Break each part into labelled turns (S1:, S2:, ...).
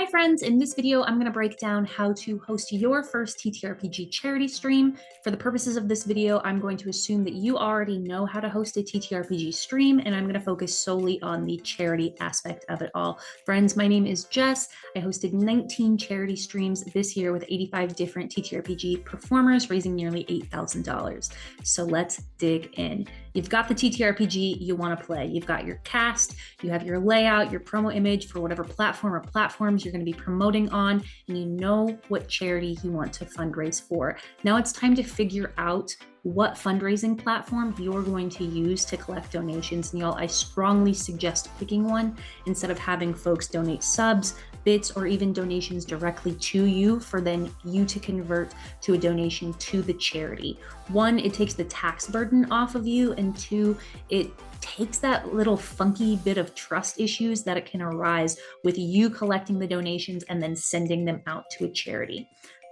S1: friends, in this video I'm going to break down how to host your first TTRPG charity stream. For the purposes of this video, I'm going to assume that you already know how to host a TTRPG stream, and I'm going to focus solely on the charity aspect of it all. Friends, my name is Jess. I hosted 19 charity streams this year with 85 different TTRPG performers, raising nearly $8,000. So let's dig in. You've got the TTRPG you want to play. You've got your cast, you have your layout, your promo image for whatever platform or platforms you're going to be promoting on, and you know what charity you want to fundraise for. Now it's time to figure out what fundraising platform you're going to use to collect donations. And y'all, I strongly suggest picking one instead of having folks donate subs, bits, or even donations directly to you for then you to convert to a donation to the charity. One, it takes the tax burden off of you, and two, it takes that little funky bit of trust issues that it can arise with you collecting the donations and then sending them out to a charity.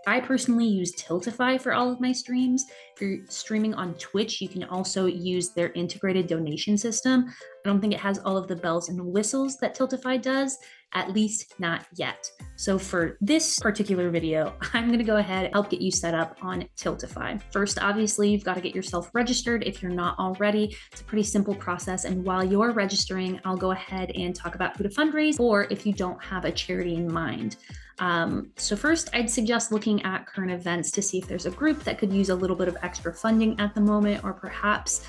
S1: I personally use tilitfy for all of my streams. If you're streaming on Twitch, you can also use their integrated donation system. I don't think it has all of the bells and whistles that tilitfy does, at least not yet. So for this particular video, I'm going to go ahead and help get you set up on tilitfy. First, obviously, you've got to get yourself registered if you're not already. It's a pretty simple process. And while you're registering, I'll go ahead and talk about who to fundraise, or if you don't have a charity in mind. So first, I'd suggest looking at current events to see if there's a group that could use a little bit of extra funding at the moment, or perhaps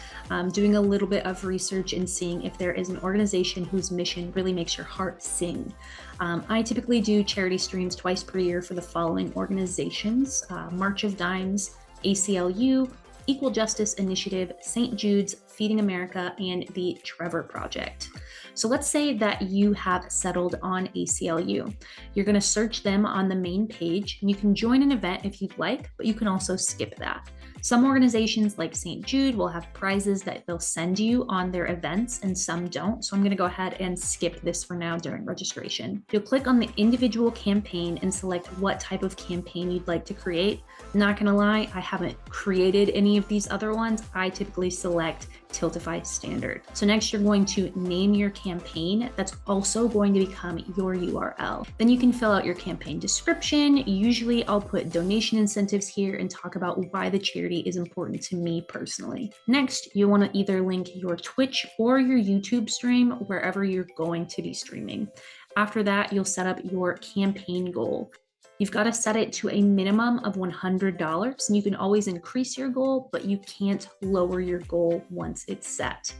S1: doing a little bit of research and seeing if there is an organization whose mission really makes your heart sing. I typically do charity streams twice per year for the following organizations: March of Dimes, ACLU, Equal Justice Initiative, St. Jude's, Feeding America, and the Trevor Project. So let's say that you have settled on ACLU. You're going to search them on the main page, and you can join an event if you'd like, but you can also skip that. Some organizations like St. Jude will have prizes that they'll send you on their events, and some don't. So I'm going to go ahead and skip this for now during registration. You'll click on the individual campaign and select what type of campaign you'd like to create. Not going to lie, I haven't created any of these other ones. I typically select tilitfy standard. So next, you're going to name your campaign. That's also going to become your URL. Then you can fill out your campaign description. Usually I'll put donation incentives here and talk about why the charity is important to me personally. Next, you want to either link your Twitch or your YouTube stream wherever you're going to be streaming. After that, you'll set up your campaign goal. You've got to set it to a minimum of $100, and you can always increase your goal, but you can't lower your goal once it's set.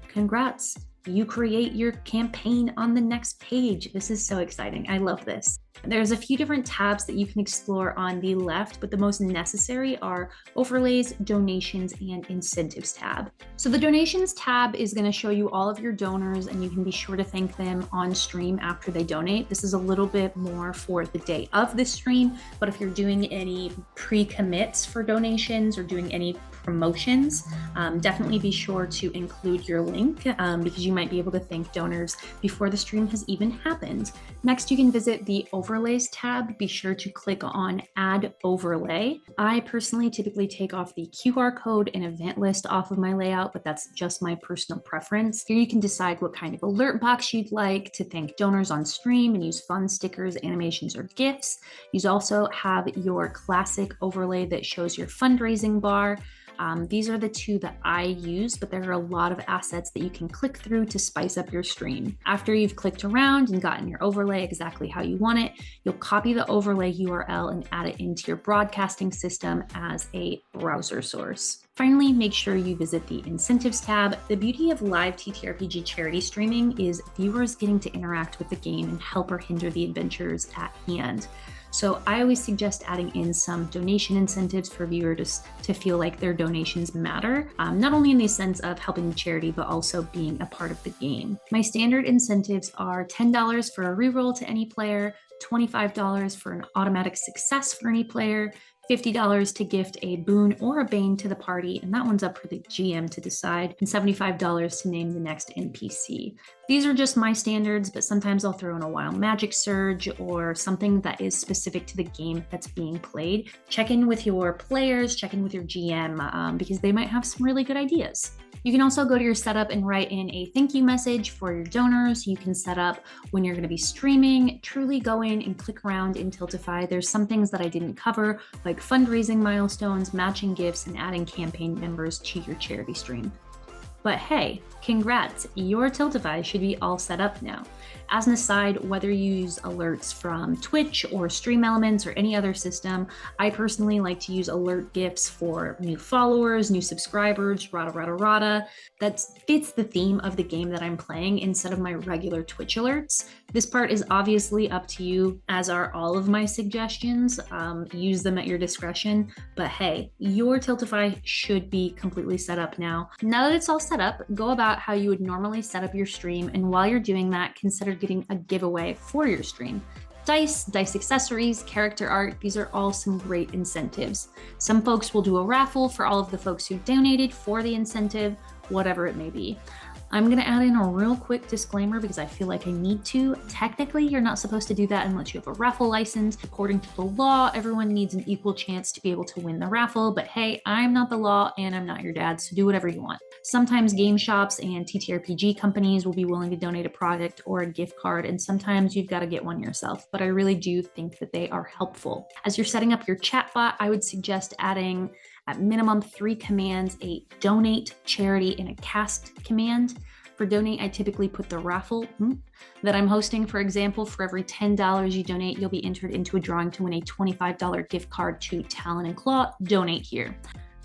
S1: Congrats, you create your campaign on the next page. This is so exciting. I love this. There's a few different tabs that you can explore on the left, but the most necessary are overlays, donations, and incentives tab. So the donations tab is going to show you all of your donors, and you can be sure to thank them on stream after they donate. This is a little bit more for the day of the stream, but if you're doing any pre-commits for donations or doing any promotions, definitely be sure to include your link because you might be able to thank donors before the stream has even happened. Next, you can visit the Overlays tab. Be sure to click on Add Overlay. I personally typically take off the QR code and event list off of my layout, but that's just my personal preference. Here you can decide what kind of alert box you'd like to thank donors on stream and use fun stickers, animations, or GIFs. You also have your classic overlay that shows your fundraising bar. These are the two that I use, but there are a lot of assets that you can click through to spice up your stream. After you've clicked around and gotten your overlay exactly how you want it, you'll copy the overlay URL and add it into your broadcasting system as a browser source. Finally, make sure you visit the incentives tab. The beauty of live TTRPG charity streaming is viewers getting to interact with the game and help or hinder the adventures at hand. So I always suggest adding in some donation incentives for viewers to feel like their donations matter, not only in the sense of helping the charity, but also being a part of the game. My standard incentives are $10 for a reroll to any player, $25 for an automatic success for any player, $50 to gift a boon or a bane to the party, and that one's up for the GM to decide, and $75 to name the next NPC. These are just my standards, but sometimes I'll throw in a wild magic surge or something that is specific to the game that's being played. Check in with your players, check in with your GM, because they might have some really good ideas. You can also go to your setup and write in a thank you message for your donors. You can set up when you're going to be streaming. Truly go in and click around in tiltify. There's some things that I didn't cover, like fundraising milestones, matching gifts, and adding campaign members to your charity stream. But hey, congrats, your tiltify should be all set up now. As an aside, whether you use alerts from Twitch or Stream Elements or any other system, I personally like to use alert gifts for new followers, new subscribers, rada. That fits the theme of the game that I'm playing instead of my regular Twitch alerts. This part is obviously up to you, as are all of my suggestions. Use them at your discretion, but hey, your tiltify should be completely set up now. Now that it's all set up, go about how you would normally set up your stream, and while you're doing that, consider getting a giveaway for your stream. Dice accessories, character art, these are all some great incentives. Some folks will do a raffle for all of the folks who donated for the incentive, whatever it may be. I'm gonna add in a real quick disclaimer because I feel like I need to. Technically, you're not supposed to do that unless you have a raffle license. According to the law, everyone needs an equal chance to be able to win the raffle, but hey, I'm not the law and I'm not your dad, so do whatever you want. Sometimes game shops and TTRPG companies will be willing to donate a product or a gift card, and sometimes you've got to get one yourself, but I really do think that they are helpful. As you're setting up your chatbot, I would suggest adding at minimum 3 commands: a donate, charity, and a cast command. For donate, I typically put the raffle that I'm hosting. For example, for every $10 you donate, you'll be entered into a drawing to win a $25 gift card to Talon and Claw. Donate here.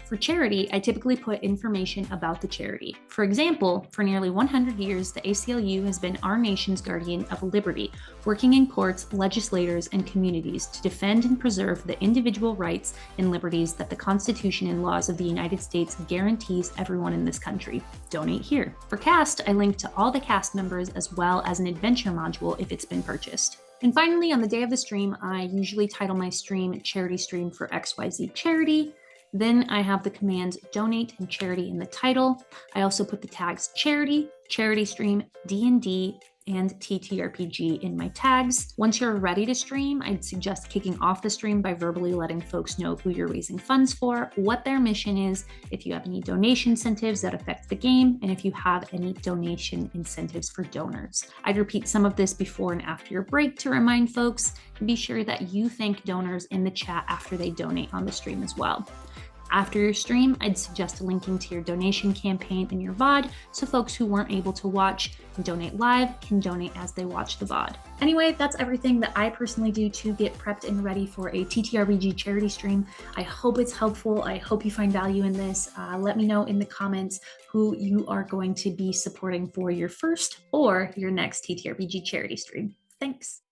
S1: For charity, I typically put information about the charity. For example, for nearly 100 years, the ACLU has been our nation's guardian of liberty, working in courts, legislators, and communities to defend and preserve the individual rights and liberties that the Constitution and laws of the United States guarantees everyone in this country. Donate here. For cast, I link to all the cast members as well as an adventure module if it's been purchased. And finally, on the day of the stream, I usually title my stream Charity Stream for XYZ Charity. Then I have the commands donate and charity in the title. I also put the tags charity, charity stream, D&D, and TTRPG in my tags. Once you're ready to stream, I'd suggest kicking off the stream by verbally letting folks know who you're raising funds for, what their mission is, if you have any donation incentives that affect the game, and if you have any donation incentives for donors. I'd repeat some of this before and after your break to remind folks, and be sure that you thank donors in the chat after they donate on the stream as well. After your stream, I'd suggest linking to your donation campaign in your VOD so folks who weren't able to watch and donate live can donate as they watch the VOD. Anyway, that's everything that I personally do to get prepped and ready for a TTRPG charity stream. I hope it's helpful. I hope you find value in this. Let me know in the comments who you are going to be supporting for your first or your next TTRPG charity stream. Thanks.